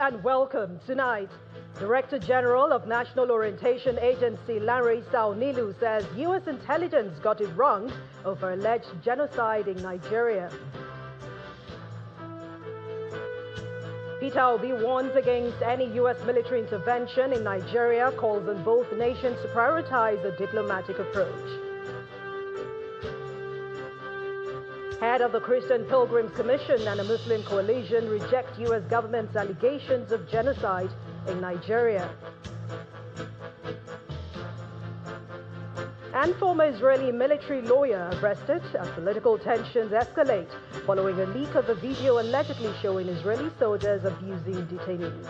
and welcome. Tonight, Director General of National Orientation Agency Larry Saunilu says U.S. intelligence got it wrong over alleged genocide in Nigeria. Peter Obi warns against any U.S. military intervention in Nigeria, calls on both nations to prioritize a diplomatic approach. Head of the Christian Pilgrims Commission and a Muslim coalition reject U.S. government's allegations of genocide in Nigeria. And former Israeli military lawyer arrested as political tensions escalate following a leak of a video allegedly showing Israeli soldiers abusing detainees.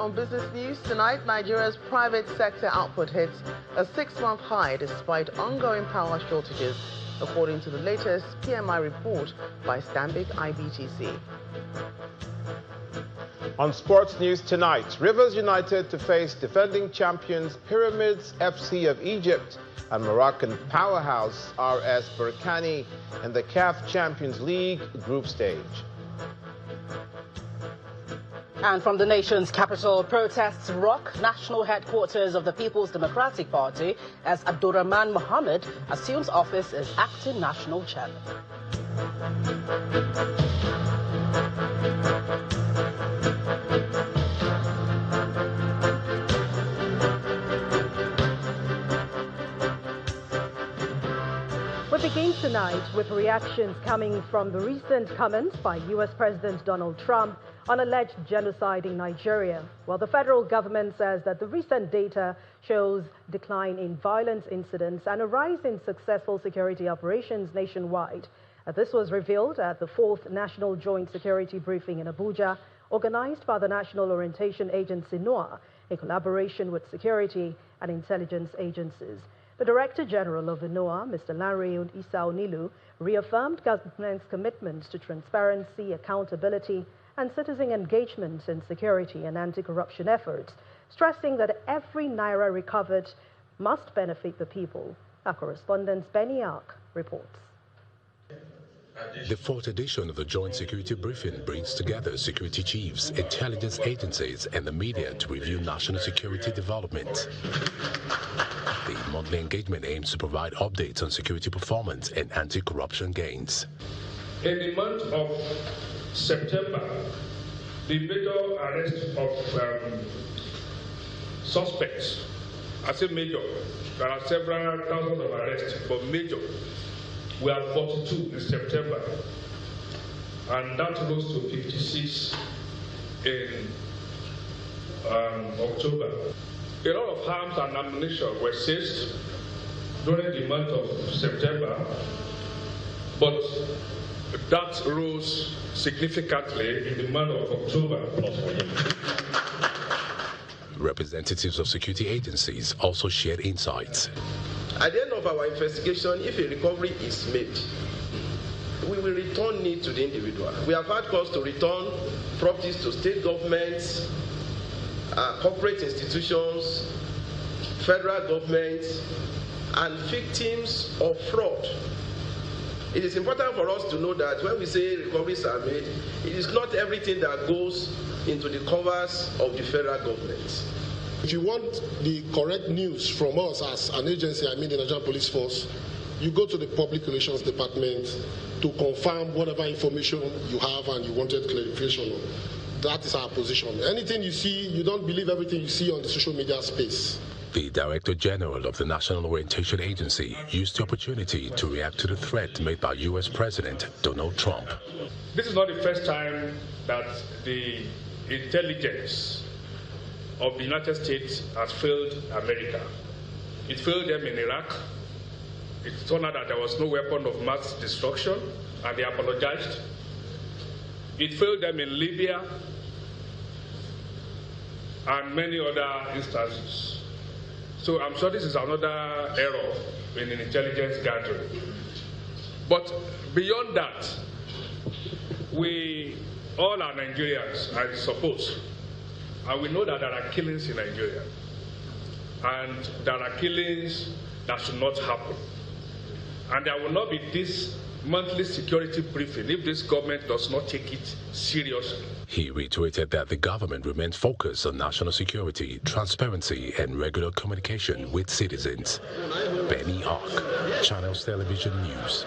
On business news tonight, Nigeria's private sector output hits a 6-month high despite ongoing power shortages, according to the latest PMI report by Stanbic IBTC. On sports news tonight, Rivers United to face defending champions Pyramids FC of Egypt and Moroccan powerhouse RS Berkane in the CAF Champions League group stage. And from the nation's capital, protests rock national headquarters of the People's Democratic Party as Abdurrahman Mohammed assumes office as acting national chairman. We begin tonight with reactions coming from the recent comments by U.S. President Donald Trump on alleged genocide in Nigeria. While the federal government says that the recent data shows decline in violence incidents and a rise in successful security operations nationwide. This was revealed at the 4th National Joint Security Briefing in Abuja, organized by the National Orientation Agency NOAA in collaboration with security and intelligence agencies. The Director General of the NOAA, Mr. Larry Saunilu, reaffirmed government's commitment to transparency, accountability, and citizen engagement in security and anti-corruption efforts, stressing that every naira recovered must benefit the people. Our correspondent Benny Ark reports. The 4th edition of the Joint Security Briefing brings together security chiefs, intelligence agencies, and the media to review national security development. The monthly engagement aims to provide updates on security performance and anti-corruption gains. In the month of September, the major arrest of suspects, I say major, there are several thousands of arrests, but major, we are 42 in September, and that rose to 56 in October. A lot of arms and ammunition were seized during the month of September, but that rose significantly in the month of October. Representatives of security agencies also shared insights. At the end of our investigation, if a recovery is made, we will return it to the individual. We have had cause to return properties to state governments, corporate institutions, federal governments, and victims of fraud. It is important for us to know that when we say recoveries are made, it is not everything that goes into the covers of the federal government. If you want the correct news from us as an agency, I mean the Nigerian Police Force, you go to the Public Relations Department to confirm whatever information you have and you wanted clarification on. That is our position. Anything you see, you don't believe everything you see on the social media space. The Director General of the National Orientation Agency used the opportunity to react to the threat made by U.S. President Donald Trump. This is not the first time that the intelligence of the United States has failed America. It failed them in Iraq. It turned out that there was no weapon of mass destruction, and they apologized. It failed them in Libya and many other instances. So I'm sure this is another error in an intelligence gathering. But beyond that, we all are Nigerians, I suppose, and we know that there are killings in Nigeria, and there are killings that should not happen. And there will not be this monthly security briefing if this government does not take it seriously. He reiterated that the government remains focused on national security, transparency, and regular communication with citizens. Benny Hawk, Channels Television News.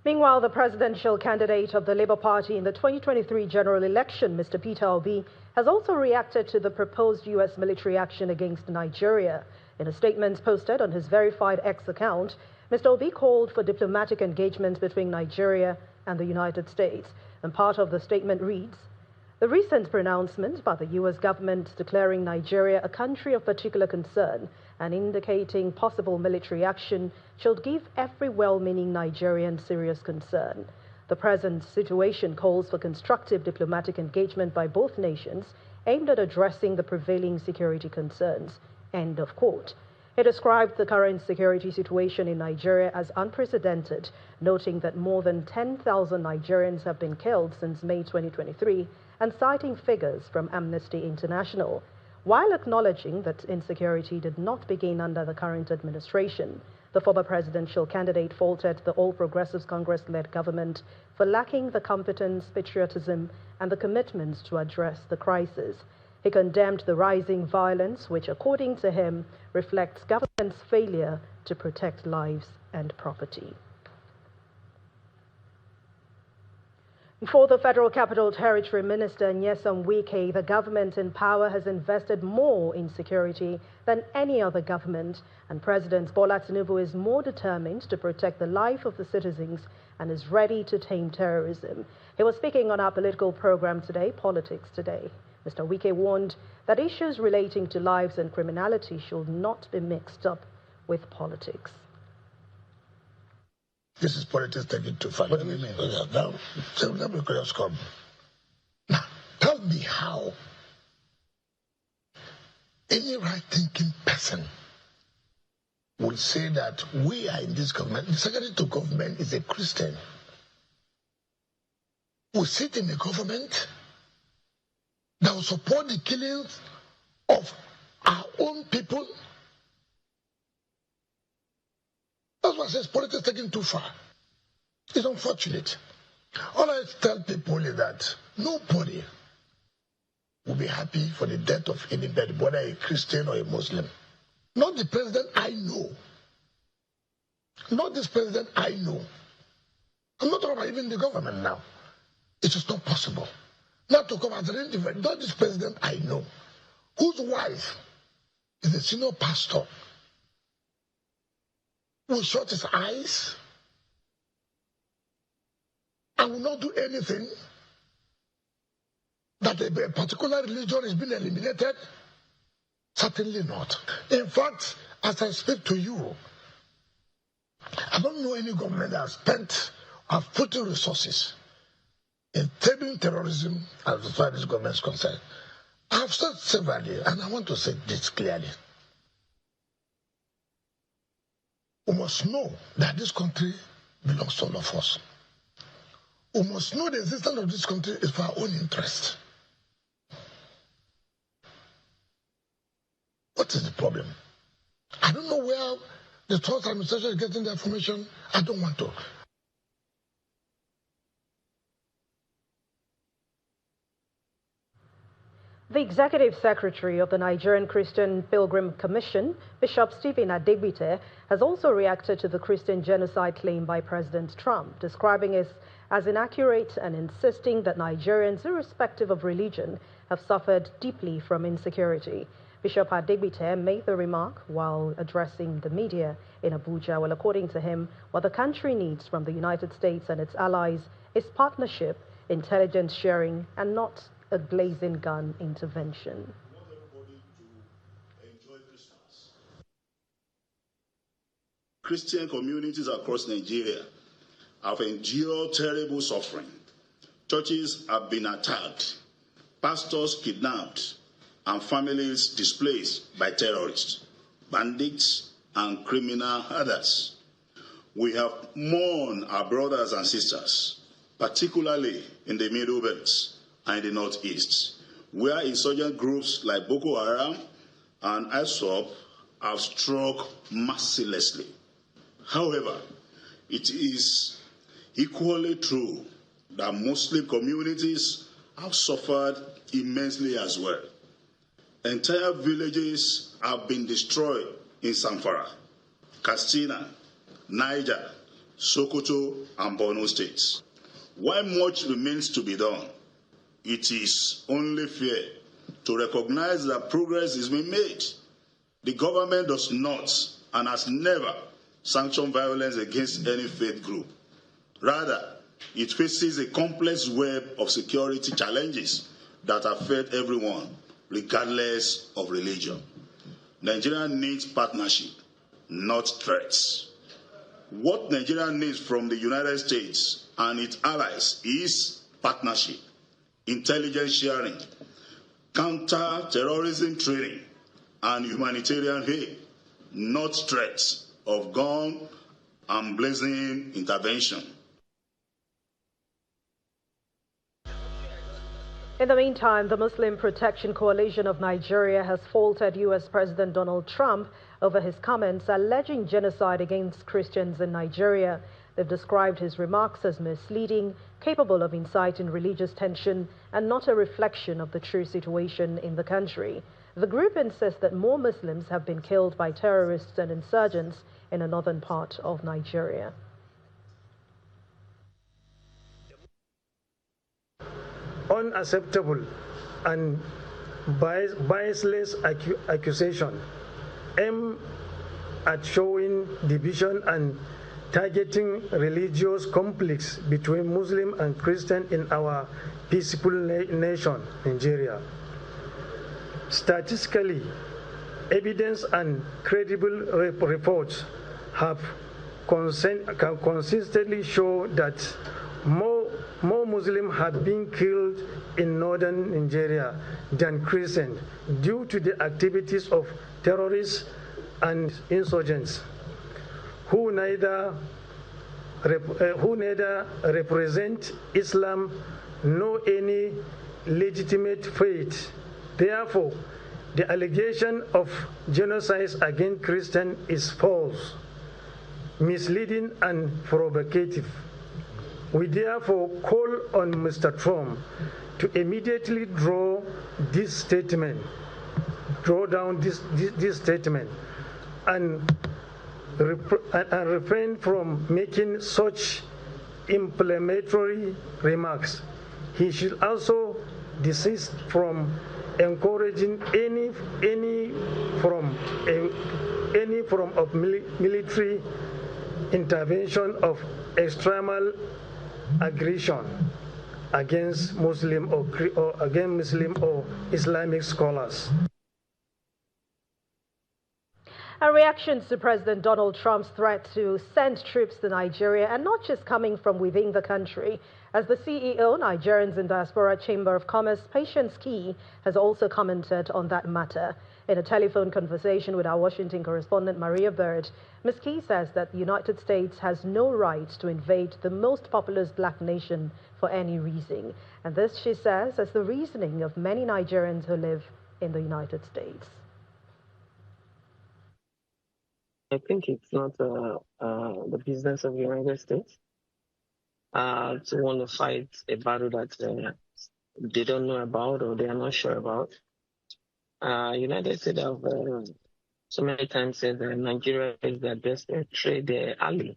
Meanwhile, the presidential candidate of the Labour Party in the 2023 general election, Mr. Peter Obi, has also reacted to the proposed U.S. military action against Nigeria. In a statement posted on his verified X account, Mr. Obi called for diplomatic engagement between Nigeria and the United States. And part of the statement reads, "The recent pronouncement by the U.S. government declaring Nigeria a country of particular concern and indicating possible military action should give every well-meaning Nigerian serious concern. The present situation calls for constructive diplomatic engagement by both nations aimed at addressing the prevailing security concerns." End of quote. He described the current security situation in Nigeria as unprecedented, noting that more than 10,000 Nigerians have been killed since May 2023, and citing figures from Amnesty International, while acknowledging that insecurity did not begin under the current administration. The former presidential candidate faulted the All Progressives Congress-led government for lacking the competence, patriotism, and the commitments to address the crisis. He condemned the rising violence, which, according to him, reflects government's failure to protect lives and property. For the Federal Capital Territory Minister Nyesom Wike, the government in power has invested more in security than any other government, and President Bola Tinubu is more determined to protect the life of the citizens and is ready to tame terrorism. He was speaking on our political program today, Politics Today. Mr. Wike warned that issues relating to lives and criminality should not be mixed up with politics. This is politics taken too far. What do you mean? Now, come. Now, tell me how any right-thinking person will say that we are in this government. The secretary to government is a Christian. We sit in a government that will support the killings of our own people. That's why I say politics taking too far. It's unfortunate. All I tell people is that nobody will be happy for the death of anybody, whether a Christian or a Muslim. Not the president I know. Not this president I know. I'm not talking about even the government now. It is not possible. Not to come as an individual, not this president I know, whose wife is a senior pastor, will shut his eyes and will not do anything that a particular religion is being eliminated? Certainly not. In fact, as I speak to you, I don't know any government that has put in resources in taming terrorism as far as this government is concerned. I have said severally, and I want to say this clearly. We must know that this country belongs to all of us. We must know the existence of this country is for our own interest. What is the problem? I don't know where the Trump administration is getting the information. I don't want to. The Executive Secretary of the Nigerian Christian Pilgrim Commission, Bishop Stephen Adegbite, has also reacted to the Christian genocide claim by President Trump, describing it as inaccurate and insisting that Nigerians, irrespective of religion, have suffered deeply from insecurity. Bishop Adegbite made the remark while addressing the media in Abuja. Well, according to him, what the country needs from the United States and its allies is partnership, intelligence sharing, and not a blazing gun intervention. We want everybody to enjoy Christmas. Christian communities across Nigeria have endured terrible suffering. Churches have been attacked, pastors kidnapped, and families displaced by terrorists, bandits, and criminal others. We have mourned our brothers and sisters, particularly in the Middle Belt and the Northeast, where insurgent groups like Boko Haram and ISWAP have struck mercilessly. However, it is equally true that Muslim communities have suffered immensely as well. Entire villages have been destroyed in Zamfara, Katsina, Niger, Sokoto, and Borno states. While much remains to be done, it is only fair to recognize that progress is being made. The government does not and has never sanctioned violence against any faith group. Rather, it faces a complex web of security challenges that affect everyone, regardless of religion. Nigeria needs partnership, not threats. What Nigeria needs from the United States and its allies is partnership, intelligence sharing, counter-terrorism training, and humanitarian aid, not threats of gun and blazing intervention. In the meantime, the Muslim Protection Coalition of Nigeria has faulted U.S. President Donald Trump over his comments alleging genocide against Christians in Nigeria. They've described his remarks as misleading, capable of inciting religious tension, and not a reflection of the true situation in the country. The group insists that more Muslims have been killed by terrorists and insurgents in a northern part of Nigeria. Unacceptable and baseless accusation aimed at showing division and targeting religious conflicts between Muslim and Christian in our peaceful nation, Nigeria. Statistically, evidence and credible reports have consistently shown that more Muslims have been killed in northern Nigeria than Christians due to the activities of terrorists and insurgents who neither represent Islam nor any legitimate faith. Therefore, the allegation of genocide against Christians is false, misleading, and provocative. We therefore call on Mr. Trump to immediately draw down this statement, and refrain from making such inflammatory remarks. He should also desist from encouraging any form of military intervention of extremal aggression against Muslim or Islamic scholars. And reactions to President Donald Trump's threat to send troops to Nigeria, and not just coming from within the country, as the CEO, Nigerians in Diaspora Chamber of Commerce, Patience Key, has also commented on that matter. In a telephone conversation with our Washington correspondent, Maria Bird, Ms. Key says that the United States has no right to invade the most populous black nation for any reason. And this, she says, is the reasoning of many Nigerians who live in the United States. I think it's not the business of the United States to want to fight a battle that they don't know about or they are not sure about. United States have so many times said that Nigeria is their best trade ally.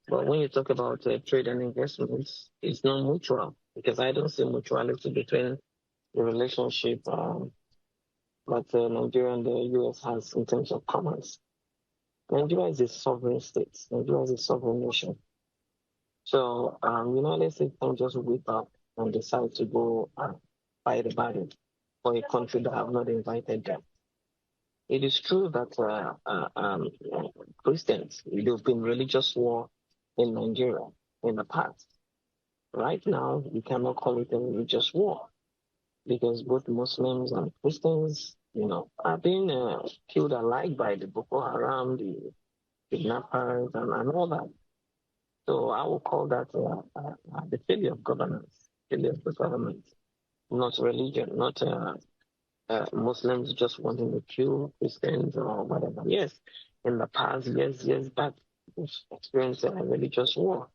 But when you talk about trade and investments, it's not mutual, because I don't see mutuality between the relationship that Nigeria and the U.S. has in terms of commerce. Nigeria is a sovereign state. Nigeria is a sovereign nation. So United States can just whip up and decide to go fight a battle for a country that have not invited them. It is true that Christians, there's been religious war in Nigeria in the past. Right now, we cannot call it a religious war because both Muslims and Christians, are being killed alike by the Boko Haram, the kidnappers, and all that. So I will call that the failure of governance, failure of the government, not religion, not Muslims just wanting to kill Christians or whatever. Yes, in the past, years back, experience a religious war.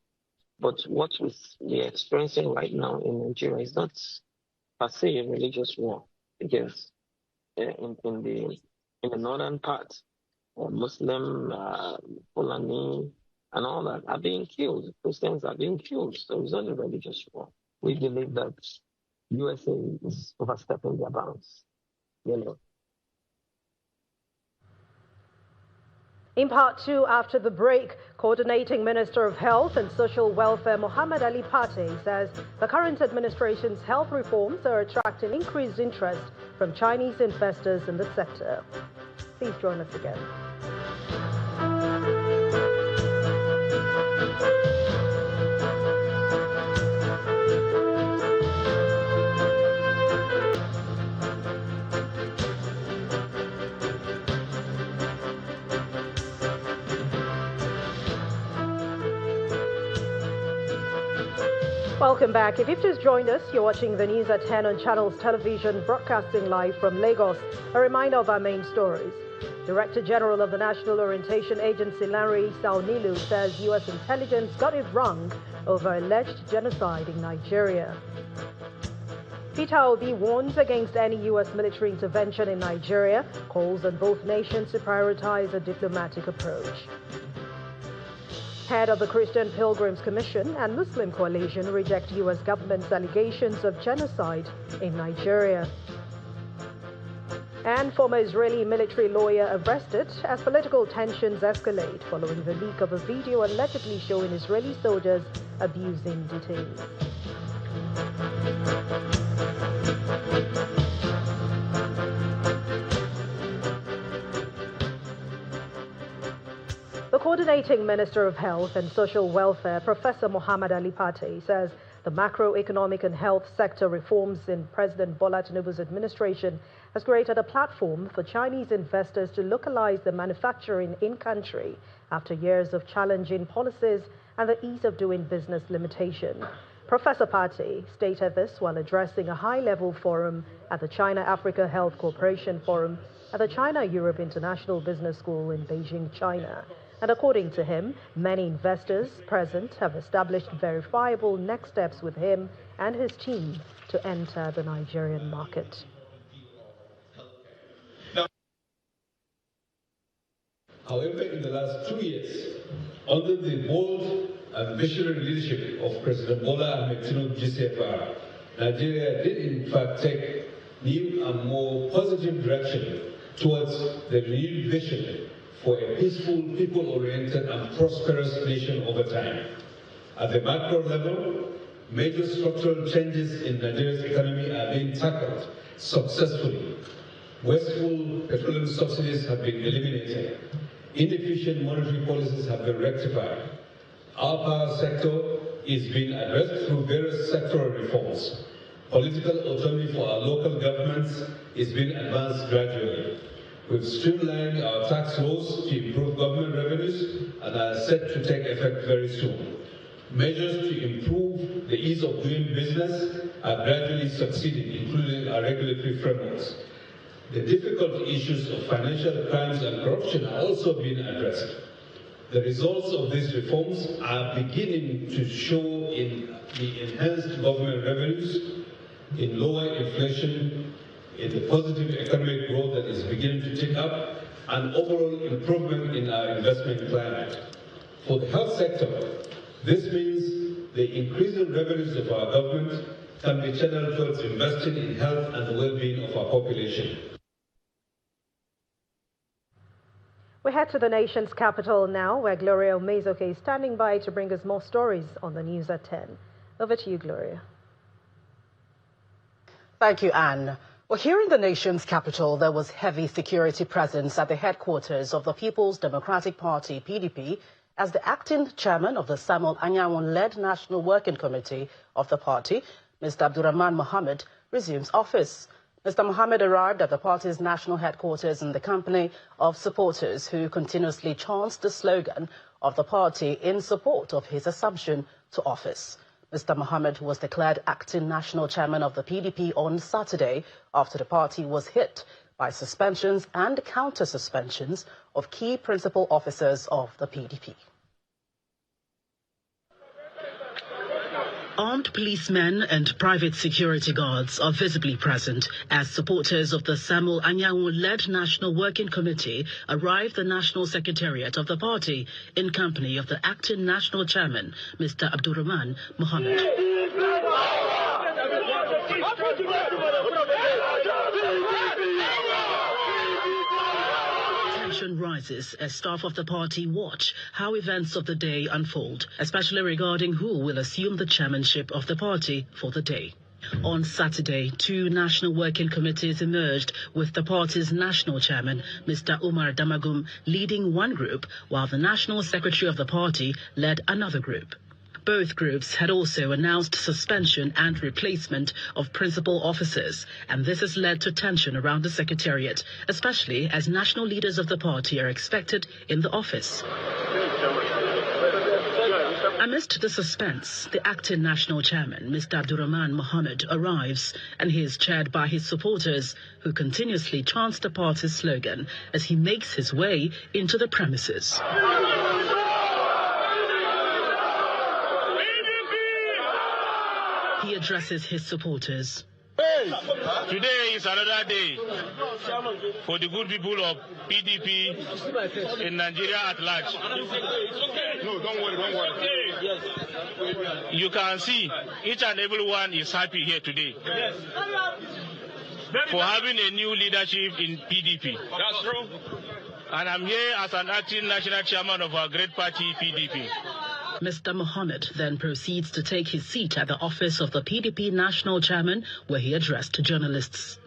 But what we're experiencing right now in Nigeria is not per se a religious war, because in the northern part, Muslim, Fulani, and all that are being killed. Christians are being killed. So it's not a religious war. We believe that USA is overstepping their bounds. In part two, after the break, Coordinating Minister of Health and Social Welfare Mohammed Ali Pate says the current administration's health reforms are attracting increased interest from Chinese investors in the sector. Please join us again. Welcome back. If you've just joined us, you're watching the news at 10 on Channels Television, broadcasting live from Lagos. A reminder of our main stories. Director General of the National Orientation Agency, Larry Saunilu, says U.S. intelligence got it wrong over alleged genocide in Nigeria. Peter Obi warns against any U.S. military intervention in Nigeria, calls on both nations to prioritize a diplomatic approach. Head of the Christian Pilgrims Commission and Muslim Coalition reject U.S. government's allegations of genocide in Nigeria. And former Israeli military lawyer arrested as political tensions escalate following the leak of a video allegedly showing Israeli soldiers abusing detainees. The Coordinating Minister of Health and Social Welfare, Professor Mohammed Ali Pate, says the macroeconomic and health sector reforms in President Bola Tinubu's administration has created a platform for Chinese investors to localize their manufacturing in-country after years of challenging policies and the ease of doing business limitation. Professor Pate stated this while addressing a high-level forum at the China-Africa Health Cooperation Forum at the China-Europe International Business School in Beijing, China. And according to him, many investors present have established verifiable next steps with him and his team to enter the Nigerian market. However, in the last 2 years, under the bold and visionary leadership of President Bola Ahmed Tinubu GCFR, Nigeria did in fact take new and more positive direction towards the renewed vision for a peaceful, people-oriented and prosperous nation over time. At the macro level, major structural changes in Nigeria's economy are being tackled successfully. Wasteful petroleum subsidies have been eliminated. Inefficient monetary policies have been rectified. Our power sector is being addressed through various sectoral reforms. Political autonomy for our local governments is being advanced gradually. We've streamlined our tax laws to improve government revenues and are set to take effect very soon. Measures to improve the ease of doing business are gradually succeeding, including our regulatory frameworks. The difficult issues of financial crimes and corruption are also being addressed. The results of these reforms are beginning to show in the enhanced government revenues, in lower inflation, in the positive economic growth that is beginning to tick up, and overall improvement in our investment climate. For the health sector, this means the increasing revenues of our government can be channeled towards investing in health and the well-being of our population. We head to the nation's capital now, where Gloria Omezoke is standing by to bring us more stories on the news at 10. Over to you, Gloria. Thank you, Anne. Well, here in the nation's capital, there was heavy security presence at the headquarters of the People's Democratic Party, PDP, as the acting chairman of the Samuel Anyanwu-led National Working Committee of the party, Mr. Abdurrahman Mohammed, resumes office. Mr. Mohammed arrived at the party's national headquarters in the company of supporters who continuously chants the slogan of the party in support of his assumption to office. Mr. Mohammed was declared acting national chairman of the PDP on Saturday after the party was hit by suspensions and counter-suspensions of key principal officers of the PDP. Armed policemen and private security guards are visibly present as supporters of the Samuel Anyanwu-led National Working Committee arrive the National Secretariat of the party in company of the acting national chairman, Mr. Abdurrahman Mohammed. Tension rises as staff of the party watch how events of the day unfold, especially regarding who will assume the chairmanship of the party for the day. On Saturday, 2 national working committees emerged with the party's national chairman, Mr. Umar Damagum, leading one group, while the national secretary of the party led another group. Both groups had also announced suspension and replacement of principal officers, and this has led to tension around the secretariat, especially as national leaders of the party are expected in the office. Amidst the suspense, the acting national chairman, Mr. Abdurrahman Mohammed, arrives, and he is chaired by his supporters, who continuously chants the party's slogan as he makes his way into the premises. He addresses his supporters. Today is another day for the good people of PDP in Nigeria at large. No, don't worry. You can see each and every one is happy here today for having a new leadership in PDP. That's true. And I'm here as an acting national chairman of our great party, PDP. Mr. Mohammed then proceeds to take his seat at the office of the PDP national chairman, where he addressed journalists.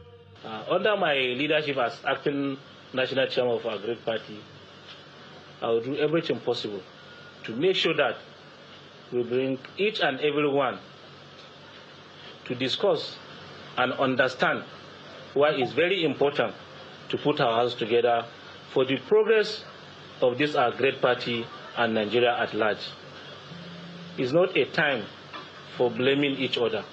Under my leadership as acting national chairman of our great party, I will do everything possible to make sure that we bring each and every one to discuss and understand why it's very important to put our hands together for the progress of this our great party and Nigeria at large. It's not a time for blaming each other.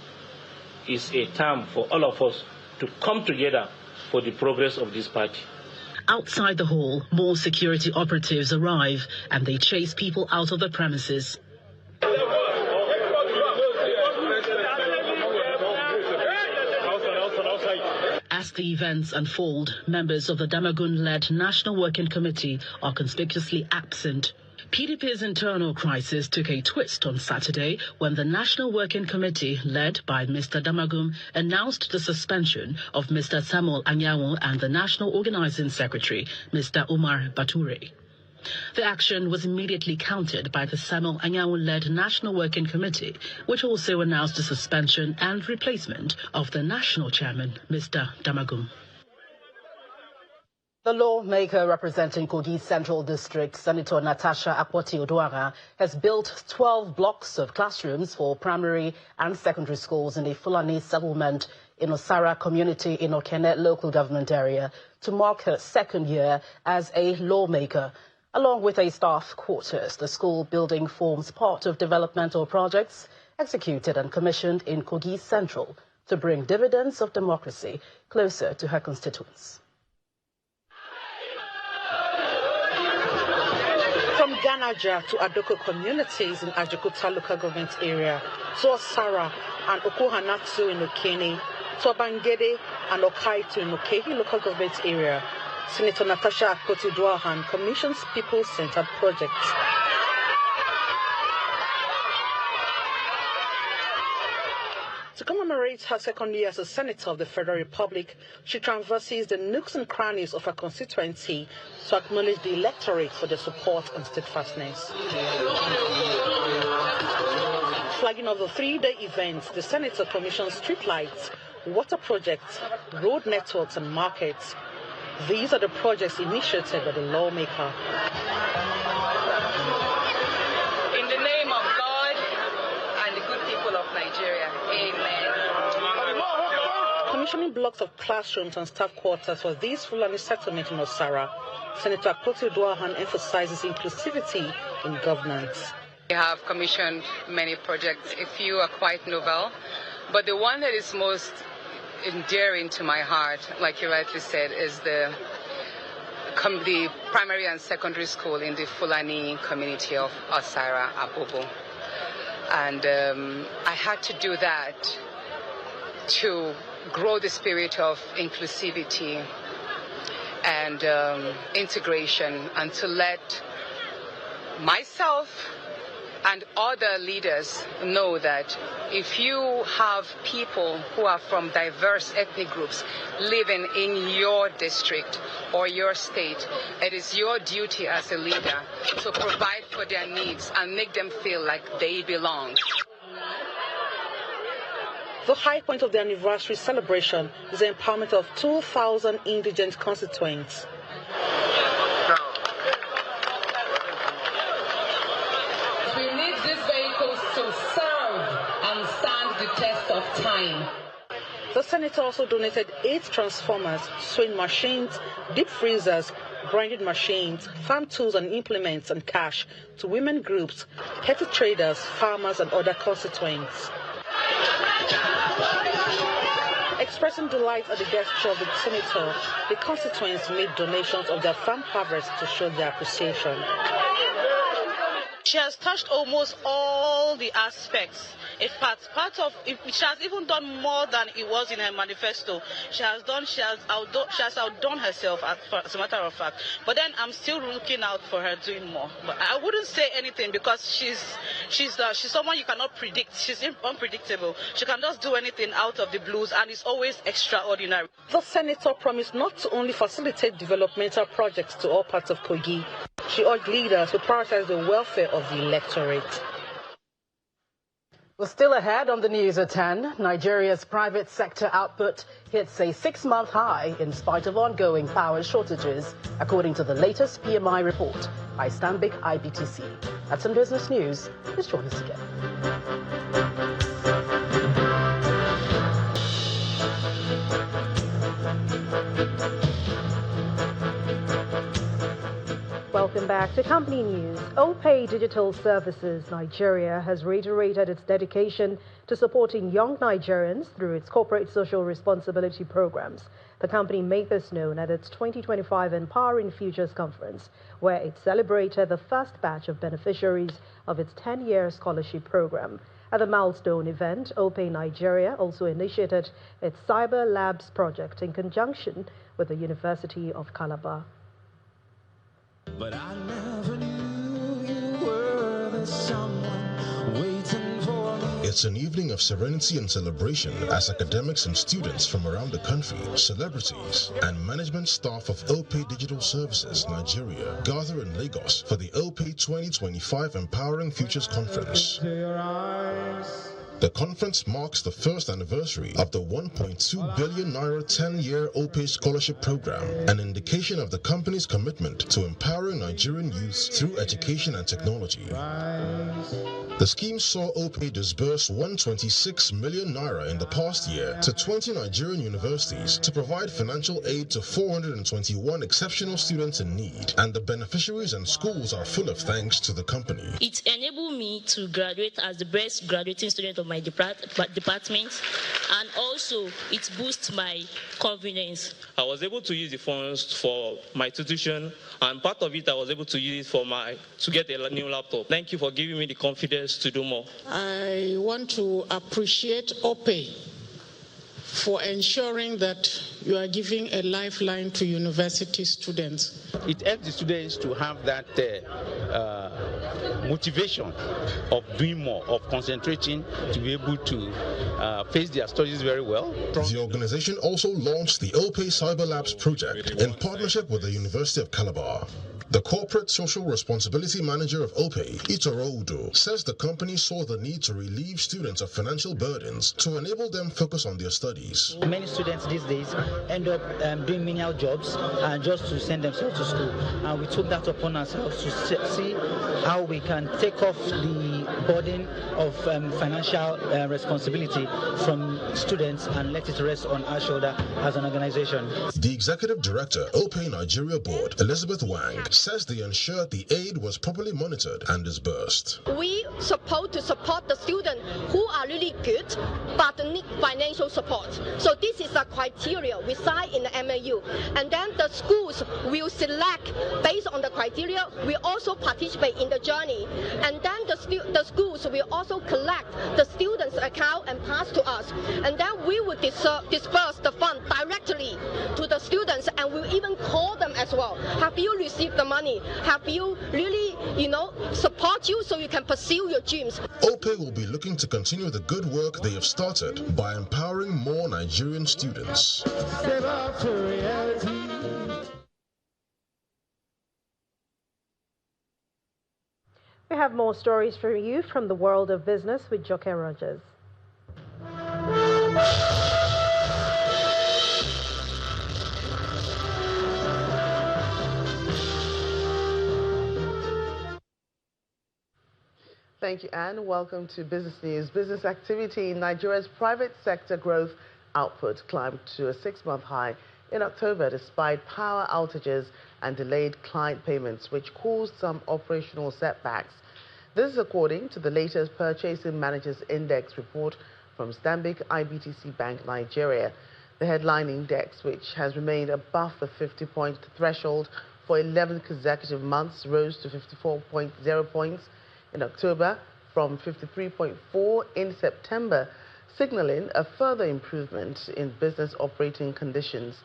It's a time for all of us to come together for the progress of this party. Outside the hall, more security operatives arrive and they chase people out of the premises. As the events unfold, members of the Damagum-led National Working Committee are conspicuously absent. PDP's internal crisis took a twist on Saturday when the National Working Committee, led by Mr. Damagum, announced the suspension of Mr. Samuel Anyanwu and the National Organizing Secretary, Mr. Umar Bature. The action was immediately countered by the Samuel Anyanwu-led National Working Committee, which also announced the suspension and replacement of the national chairman, Mr. Damagum. The lawmaker representing Kogi Central District, Senator Natasha Akpoti-Uduaghan, has built 12 blocks of classrooms for primary and secondary schools in the Fulani settlement in Osara community in Okene local government area to mark her second year as a lawmaker. Along with a staff quarters, the school building forms part of developmental projects executed and commissioned in Kogi Central to bring dividends of democracy closer to her constituents. From Ganaja to Adoko communities in Ajakuta local government area, to Osara and Okohanatu in Okene, to Abangede and Okaitu in Okehi local government area, Senator Natasha Akpoti-Uduaghan commissions people-centered projects. To commemorate her second year as a senator of the Federal Republic, she traverses the nooks and crannies of her constituency to acknowledge the electorate for their support and steadfastness. Flagging off the 3-day event, the senator commissions streetlights, water projects, road networks and markets. These are the projects initiated by the lawmaker. In the name of God and the good people of Nigeria, amen. Commissioning blocks of classrooms and staff quarters for this Fulani settlement in Osara, Senator Akpoti-Uduaghan emphasizes inclusivity in governance. We have commissioned many projects. A few are quite novel, but the one that is most endearing to my heart, like you rightly said, is the primary and secondary school in the Fulani community of Osara Abobo. And I had to do that to grow the spirit of inclusivity and integration, and to let myself and other leaders know that if you have people who are from diverse ethnic groups living in your district or your state, it is your duty as a leader to provide for their needs and make them feel like they belong. The high point of the anniversary celebration is the empowerment of 2,000 indigent constituents. We need these vehicles to serve and stand the test of time. The senator also donated 8 transformers, sewing machines, deep freezers, grinding machines, farm tools and implements, and cash to women groups, petty traders, farmers, and other constituents. Expressing delight at the gesture of the senator, the constituents made donations of their farm harvest to show their appreciation. She has touched almost all the aspects. In fact, she has even done more than it was in her manifesto. She has outdone herself, as a matter of fact. But then I'm still looking out for her doing more. But I wouldn't say anything because she's someone you cannot predict. She's unpredictable. She can just do anything out of the blues, and it's always extraordinary. The senator promised not to only facilitate developmental projects to all parts of Kogi. She urged leaders to prioritize the welfare of the electorate. We're still ahead on the news at 10. Nigeria's private sector output hits a 6-month high in spite of ongoing power shortages, according to the latest PMI report by Stanbic IBTC. That's some business news. Please join us again. Welcome back to company news. Opay Digital Services Nigeria has reiterated its dedication to supporting young Nigerians through its corporate social responsibility programs. The company made this known at its 2025 Empowering Futures Conference, where it celebrated the first batch of beneficiaries of its 10-year scholarship program. At the milestone event, Opay Nigeria also initiated its Cyber Labs project in conjunction with the University of Calabar. But I never knew you were the someone waiting for me. It's an evening of serenity and celebration as academics and students from around the country, celebrities, and management staff of Opay Digital Services Nigeria gather in Lagos for the Opay 2025 Empowering Futures Conference. The conference marks the first anniversary of the 1.2 billion naira 10-year Opay scholarship program, an indication of the company's commitment to empowering Nigerian youth through education and technology. The scheme saw Opay disburse 126 million naira in the past year to 20 Nigerian universities to provide financial aid to 421 exceptional students in need, and the beneficiaries and schools are full of thanks to the company. It enabled me to graduate as the best graduating student of my department, and also it boosts my confidence. I was able to use the funds for my tuition, and part of it I was able to use it to get a new laptop. Thank you for giving me the confidence to do more. I want to appreciate Opay for ensuring that you are giving a lifeline to university students. It helps the students to have that motivation of doing more, of concentrating, to be able to face their studies very well. The organization also launched the Opay Cyber Labs project in partnership with the University of Calabar. The Corporate Social Responsibility Manager of Opay, Itoro Udo, says the company saw the need to relieve students of financial burdens to enable them focus on their studies. Many students these days end up doing menial jobs just to send themselves to school. And we took that upon ourselves to see how we can take off the burden of financial responsibility from students and let it rest on our shoulder as an organization. The Executive Director, Opay Nigeria Board, Elizabeth Wang, says they ensured the aid was properly monitored and disbursed. We supposed to support the students who are really good but need financial support. So this is a criteria we sign in the MAU. And then the schools will select based on the criteria. We also participate in the journey. And then the schools will also collect the students' account and pass to us. And then we will disperse the fund directly to the students, and we'll even call them as well. Have you received the money? Have you really, support you so you can pursue your dreams? Opay will be looking to continue the good work they have started by empowering more Nigerian students. Step up to reality. We have more stories for you from the world of business with Joke Rogers. Thank you, Anne. Welcome to Business News. Business activity in Nigeria's private sector growth output climbed to a 6-month high in October despite power outages and delayed client payments, which caused some operational setbacks. This is according to the latest Purchasing Managers Index report from Stanbic IBTC Bank Nigeria. The headline index, which has remained above the 50-point threshold for 11 consecutive months, rose to 54.0 points in October from 53.4 in September, signaling a further improvement in business operating conditions.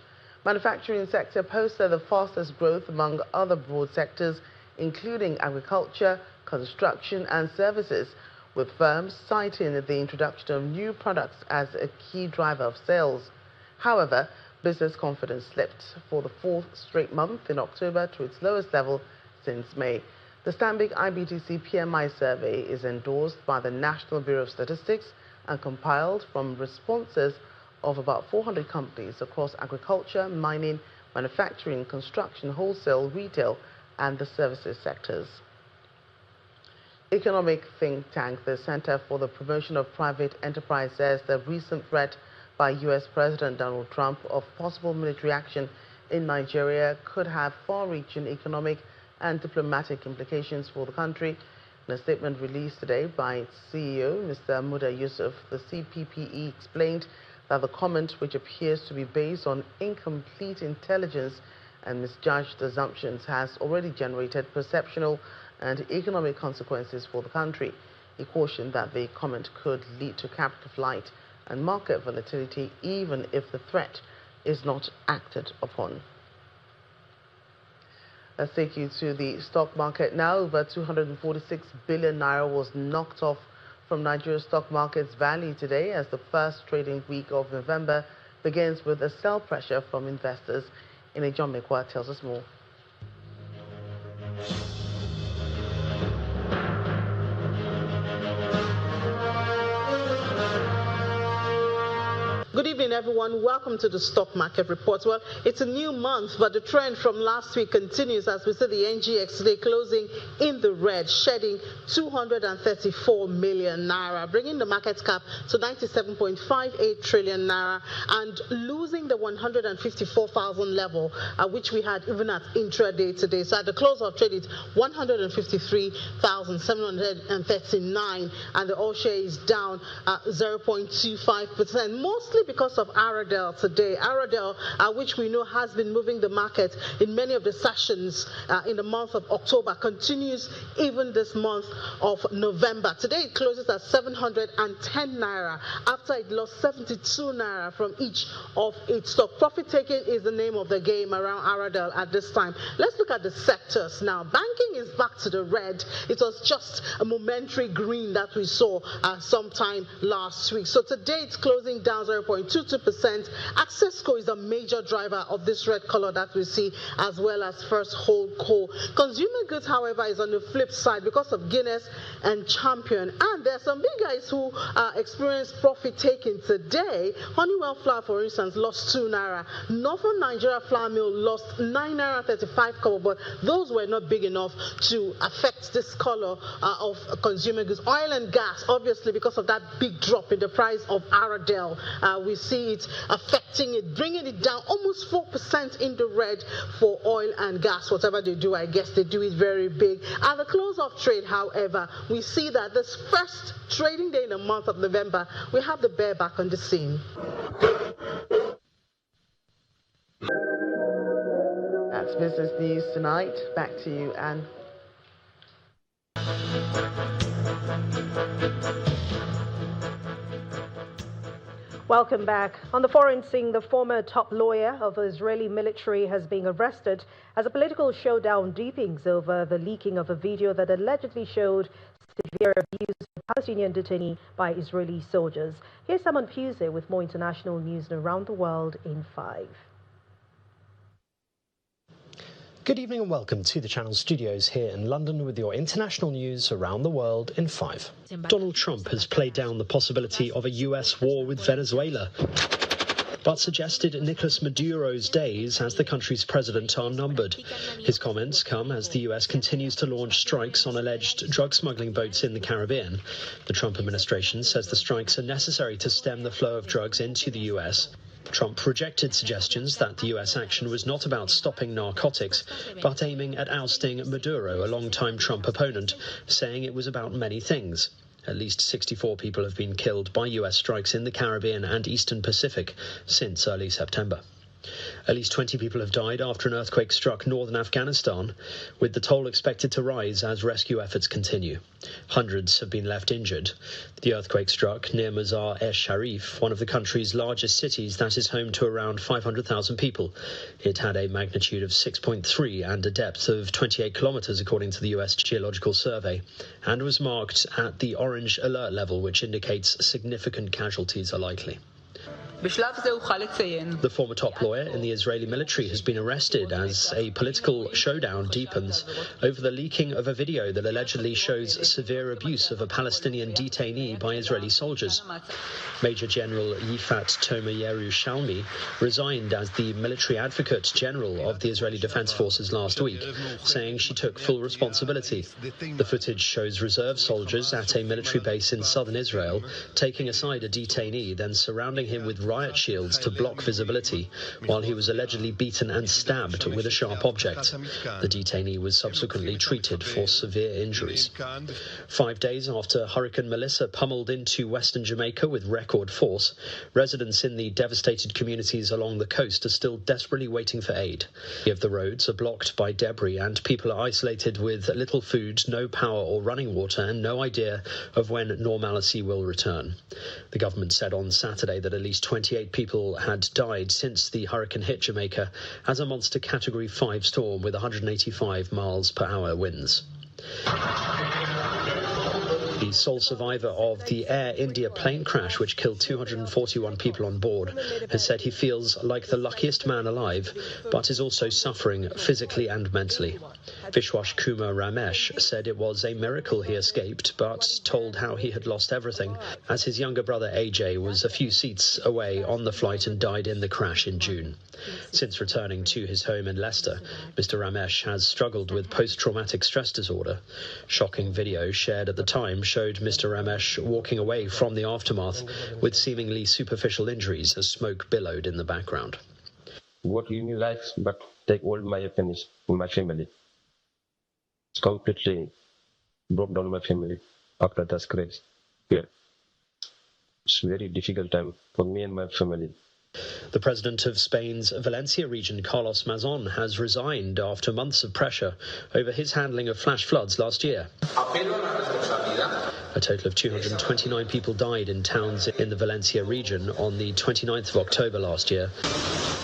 Manufacturing sector posted the fastest growth among other broad sectors, including agriculture, construction and services, with firms citing the introduction of new products as a key driver of sales. However, business confidence slipped for the 4th straight month in October to its lowest level since May. The Stanbic IBTC PMI survey is endorsed by the National Bureau of Statistics and compiled from responses of about 400 companies across agriculture, mining, manufacturing, construction, wholesale, retail, and the services sectors. Economic think tank, the Center for the Promotion of Private Enterprise, says the recent threat by U.S. President Donald Trump of possible military action in Nigeria could have far-reaching economic and diplomatic implications for the country. In a statement released today by its CEO, Mr. Muda Yusuf, the CPPE explained that the comment, which appears to be based on incomplete intelligence and misjudged assumptions, has already generated perceptual and economic consequences for the country. He cautioned that the comment could lead to capital flight and market volatility even if the threat is not acted upon. Let's take you to the stock market now. Over 246 billion naira was knocked off from Nigeria's stock market's value today as the first trading week of November begins with a sell pressure from investors. John Mekwa tells us more. Good evening, everyone. Welcome to the Stock Market Report. Well, it's a new month, but the trend from last week continues as we see the NGX today closing in the red, shedding 234 million naira, bringing the market cap to 97.58 trillion naira and losing the 154,000 level, which we had even at intraday today. So at the close of trade, it's 153,739, and the all share is down 0.25%, mostly because of Aradel today. Aradel, which we know has been moving the market in many of the sessions in the month of October, continues even this month of November. Today it closes at 710 naira after it lost 72 naira from each of its stock. Profit taking is the name of the game around Aradel at this time. Let's look at the sectors now. Banking is back to the red. It was just a momentary green that we saw sometime last week. So today it's closing down 0.22%. Accessco is a major driver of this red color that we see, as well as First Holdco. Consumer goods, however, is on the flip side because of Guinness and Champion. And there are some big guys who experienced profit taking today. Honeywell flour, for instance, lost 2 naira. Northern Nigeria Flour Mill lost 9 naira 35 kobo, but those were not big enough to affect this color of consumer goods. Oil and gas, obviously, because of that big drop in the price of Aradel, we see it affecting it, bringing it down almost 4% in the red for oil and gas. Whatever they do, I guess they do it very big. At the close of trade, however, we see that this first trading day in the month of November, we have the bear back on the scene. That's business news tonight. Back to you, Anne. Welcome back. On the foreign scene, the former top lawyer of the Israeli military has been arrested as a political showdown deepens over the leaking of a video that allegedly showed severe abuse of a Palestinian detainee by Israeli soldiers. Here's Simon Fuse with more international news and around the world in 5. Good evening and welcome to the Channel studios here in London with your international news around the world in 5. Donald Trump has played down the possibility of a US war with Venezuela, but suggested Nicolas Maduro's days as the country's president are numbered. His comments come as the US continues to launch strikes on alleged drug smuggling boats in the Caribbean. The Trump administration says the strikes are necessary to stem the flow of drugs into the US. Trump rejected suggestions that the US action was not about stopping narcotics, but aiming at ousting Maduro, a longtime Trump opponent, saying it was about many things. At least 64 people have been killed by US strikes in the Caribbean and Eastern Pacific since early September. At least 20 people have died after an earthquake struck northern Afghanistan, with the toll expected to rise as rescue efforts continue. Hundreds have been left injured. The earthquake struck near Mazar-e-Sharif, one of the country's largest cities that is home to around 500,000 people. It had a magnitude of 6.3 and a depth of 28 kilometers, according to the US Geological Survey, and was marked at the orange alert level, which indicates significant casualties are likely. The former top lawyer in the Israeli military has been arrested as a political showdown deepens over the leaking of a video that allegedly shows severe abuse of a Palestinian detainee by Israeli soldiers. Major General Yifat Tomer Yerushalmi resigned as the military advocate general of the Israeli Defense Forces last week, saying she took full responsibility. The footage shows reserve soldiers at a military base in southern Israel taking aside a detainee, then surrounding him with riot shields to block visibility, while he was allegedly beaten and stabbed with a sharp object. The detainee was subsequently treated for severe injuries. 5 days after Hurricane Melissa pummeled into western Jamaica with record force, residents in the devastated communities along the coast are still desperately waiting for aid. Many of the roads are blocked by debris and people are isolated with little food, no power or running water, and no idea of when normalcy will return. The government said on Saturday that at least 28 people had died since the hurricane hit Jamaica as a monster Category 5 storm with 185 miles per hour winds. The sole survivor of the Air India plane crash, which killed 241 people on board, has said he feels like the luckiest man alive, but is also suffering physically and mentally. Vishwas Kumar Ramesh said it was a miracle he escaped, but told how he had lost everything, as his younger brother AJ was a few seats away on the flight and died in the crash in June. Since returning to his home in Leicester, Mr. Ramesh has struggled with post-traumatic stress disorder. Shocking video shared at the time showed Mr. Ramesh walking away from the aftermath with seemingly superficial injuries as smoke billowed in the background. What in your life, but take all my happiness in my family. It's completely broke down my family after that crash. Yeah. It's a very difficult time for me and my family. The president of Spain's Valencia region, Carlos Mazón, has resigned after months of pressure over his handling of flash floods last year. A total of 229 people died in towns in the Valencia region on the 29th of October last year,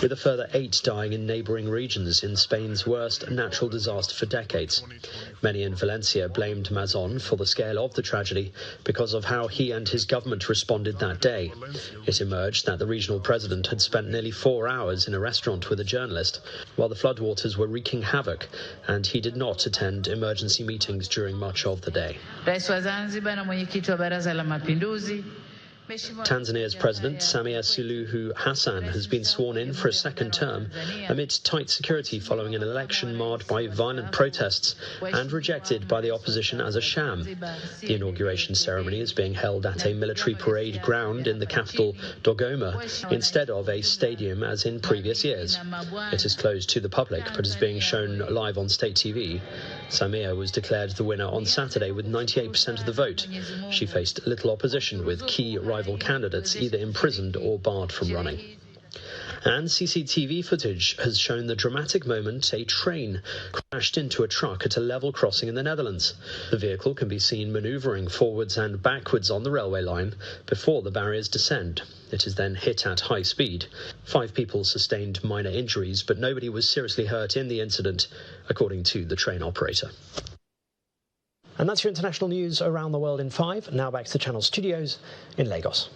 with a further 8 dying in neighbouring regions in Spain's worst natural disaster for decades. Many in Valencia blamed Mazón for the scale of the tragedy because of how he and his government responded that day. It emerged that the regional president had spent nearly 4 hours in a restaurant with a journalist while the floodwaters were wreaking havoc, and he did not attend emergency meetings during much of the day. Tanzania's President Samia Suluhu Hassan has been sworn in for a second term amidst tight security following an election marred by violent protests and rejected by the opposition as a sham. The inauguration ceremony is being held at a military parade ground in the capital, Dodoma, instead of a stadium as in previous years. It is closed to the public but is being shown live on state TV. Samia was declared the winner on Saturday with 98% of the vote. She faced little opposition, with key rival candidates either imprisoned or barred from running. And CCTV footage has shown the dramatic moment a train crashed into a truck at a level crossing in the Netherlands. The vehicle can be seen manoeuvring forwards and backwards on the railway line before the barriers descend. It is then hit at high speed. 5 people sustained minor injuries, but nobody was seriously hurt in the incident, according to the train operator. And that's your international news around the world in 5. Now back to the Channel studios in Lagos.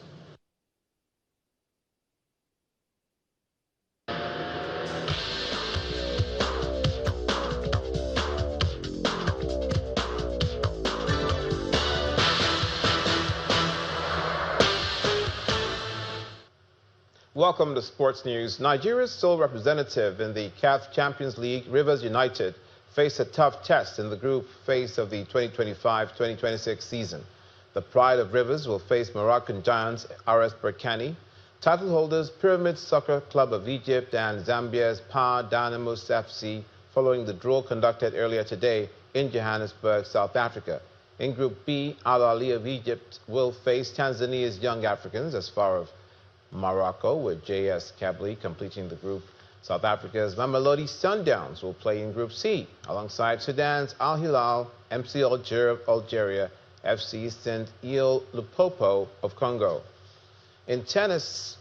Welcome to Sports News. Nigeria's sole representative in the CAF Champions League, Rivers United, faced a tough test in the group phase of the 2025-2026 season. The pride of Rivers will face Moroccan giants RS Berkane, title holders Pyramid Soccer Club of Egypt and Zambia's Power Dynamos FC, following the draw conducted earlier today in Johannesburg, South Africa. In Group B, Al Ahly of Egypt will face Tanzania's Young Africans as far as Morocco, with JS Kabylie completing the group. South Africa's Mamelodi Sundowns will play in Group C, alongside Sudan's Al Hilal, MC Alger of Algeria, FC Saint Il Lupopo of Congo. In tennis,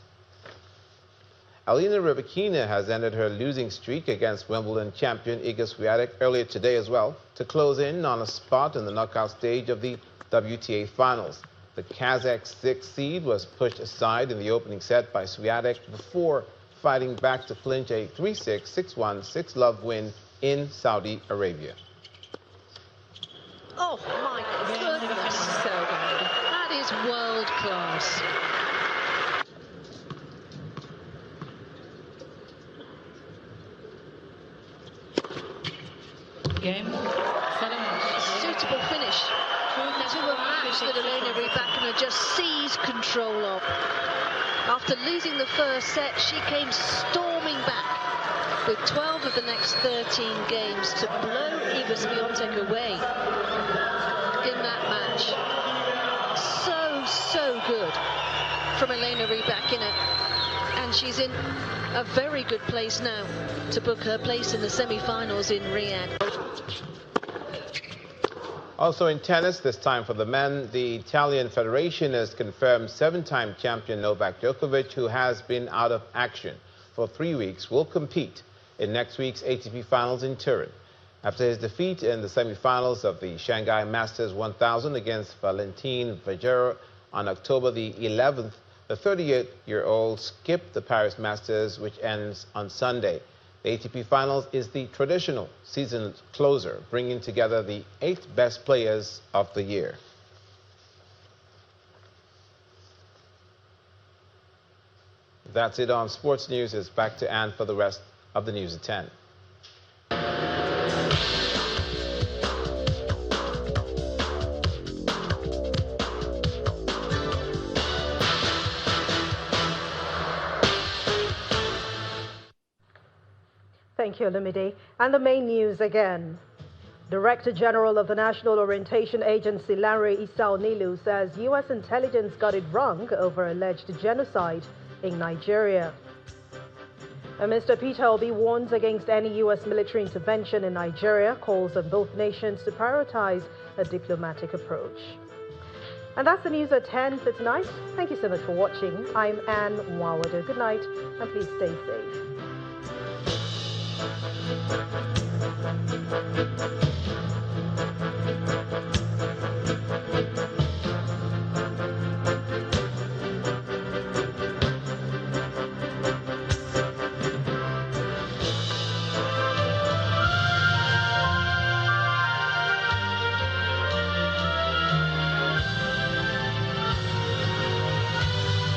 Alina Rybakina has ended her losing streak against Wimbledon champion Iga Swiatek earlier today as well, to close in on a spot in the knockout stage of the WTA Finals. The Kazakh 6th seed was pushed aside in the opening set by Swiatek before fighting back to clinch a 3-6, 6-1, 6-love win in Saudi Arabia. Oh my goodness, so good. That is world class. Game. Suitable finish. To a match that Elena Rybakina just seized control of. After losing the first set, she came storming back with 12 of the next 13 games to blow Iga Swiatek away in that match. So good from Elena Rybakina. And she's in a very good place now to book her place in the semi-finals in Riyadh. Also in tennis, this time for the men, the Italian Federation has confirmed 7-time champion Novak Djokovic, who has been out of action for 3 weeks, will compete in next week's ATP Finals in Turin. After his defeat in the semi-finals of the Shanghai Masters 1000 against Valentin Vajero on October the 11th, the 38-year-old skipped the Paris Masters, which ends on Sunday. The ATP Finals is the traditional season closer, bringing together the 8 best players of the year. That's it on Sports News. It's back to Anne for the rest of the news at 10. Thank you, Olumide. And the main news again. Director General of the National Orientation Agency, Larry Isao Nilu, says U.S. intelligence got it wrong over alleged genocide in Nigeria. And Mr. Peter Obi warns against any U.S. military intervention in Nigeria, calls on both nations to prioritize a diplomatic approach. And that's the news at 10 for tonight. Thank you so much for watching. I'm Anne Mwawado. Good night, and please stay safe.